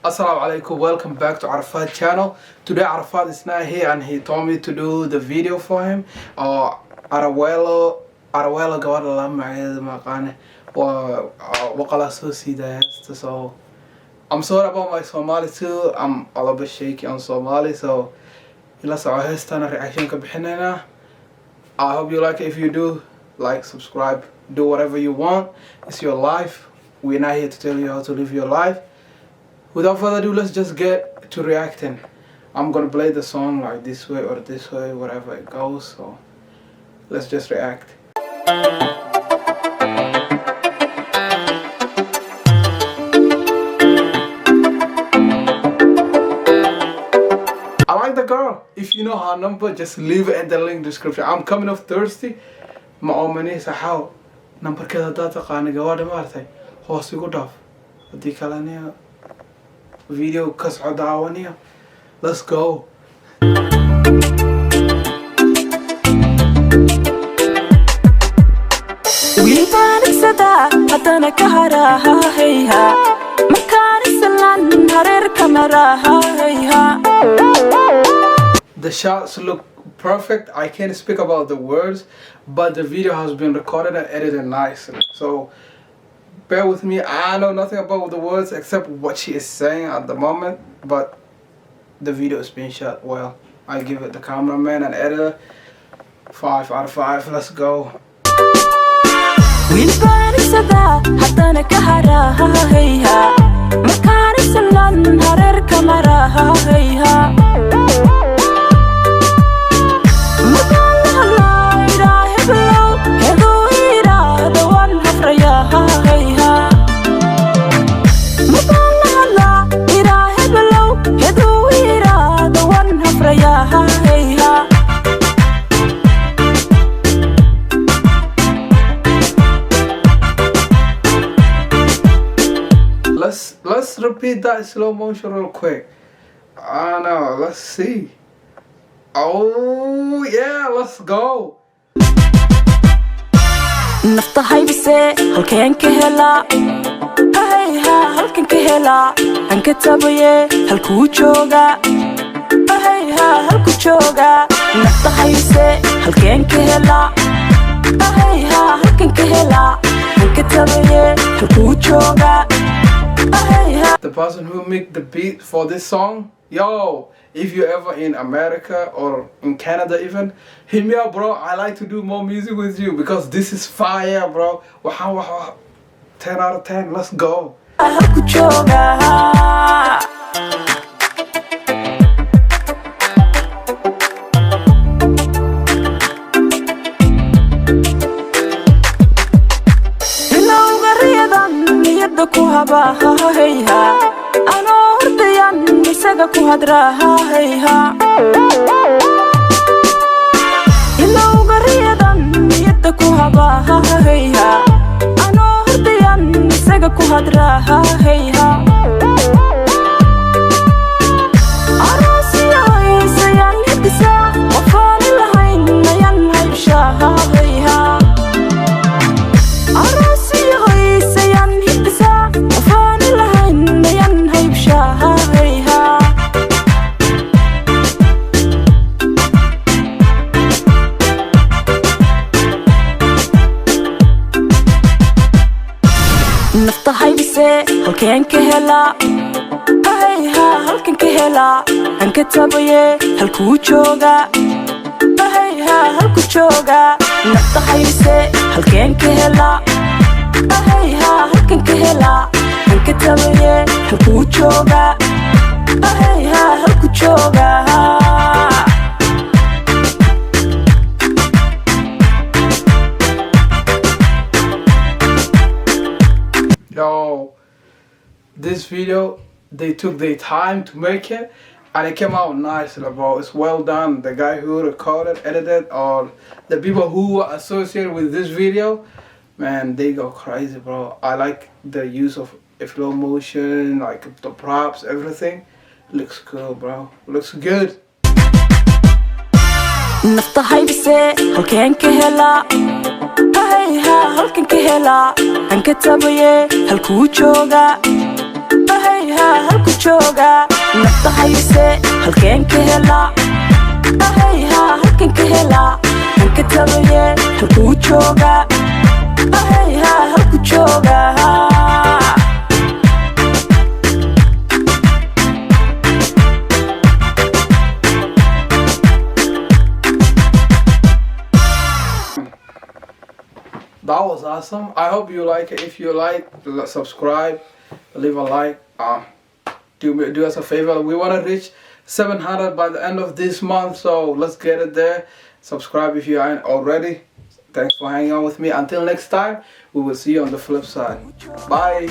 Assalamu alaikum, welcome back to Arafat channel. Today Arafat is not here and he told me to do the video for him. Arawelo gabadha la magaceeda maqaane waqala soo siidaya heesta. So I'm sorry about my Somali too. I'm a little bit shaky on Somali, so ila soco heestana reaction ka bixinayna. I hope you like it. If you do, like, subscribe, do whatever you want. It's your life. We're not here to tell you how to live your life. Without further ado, let's just get to reacting. I'm gonna play the song like this way or this way, whatever it goes. So let's just react. I like the girl. If you know her number, just leave it in the link description. I'm coming off thirsty. Ma oomanaysa how numberkeeda haddaad taqaana gabadha maartay hoos igu dhaaf haddii kalena video ka soo daawaniya. Let's go. wiilbaan igsada haddana ka haraha hayha markaan islan hareerka maraha hayha. The shots look perfect. I can't speak about the words, but the video has been recorded and edited nicely. So bear with me. I know nothing about the words except what she is saying at the moment, but the video is being shot well. I give it the cameraman and editor 5 out of 5. Let's go. wiilbaan igsada haddana ka haraha hayha markaan islan hareerka maraha hayha. Let's repeat that slow motion real quick. I know, let's see. Oh yeah, let's go. nafta haybise halkeen ka helaa ahayha halkan ka helaa aan ka tabaye halkuu jooga ahayha halku jooga. nafta haybise halkeen ka helaa ahayha halkan ka helaa aan ka tabaye halkuu jooga ahayha. The person who made the beat for this song, yo, if you're ever in America or in Canada even, hit me up, bro. I like to do more music with you because this is fire, bro. Wow. 10 out of 10. Let's go. halku jooga. ku habaha hayha anoo hordayan isaga ku hadraha hayha ilowga riyadan niyadda ku habaha hayha anoo hordayan isaga ku hadraha hayha. arasiya isayan hidisa wafaani lahayn nayan haybshaha hayha. nafta haybise halkeen ka helaa ahayha halkan ka helaa aan ka tabaye halkuu jooga ahayha halku jooga. nafta haybise halkeen ka helaa ahayha halkan ka helaa aan ka tabaye halkuu jooga ahayha halku jooga. Yo, this video, they took their time to make it and it came out nicely, bro. It's well done. The guy who recorded, edited, or the people who were associated with this video, man, they go crazy, bro. I like the use of slow motion, like the props, everything. Looks cool, bro. Looks good. nafta haybise halkeen ka helaa ahayha halkan ka helaa aan ka tabaye halkuu jooga ahayha halku jooga nafta hayse halkeen ka helaa halkan ka helaa hanka tabaye halkuu jooga halku jooga That was awesome. I hope you like it. If you like, subscribe, leave a like. Do us a favor. We want to reach 700 by the end of this month, so let's get it there. Subscribe if you aren't already. Thanks for hanging out with me. Until next time, we will see you on the flip side. Bye.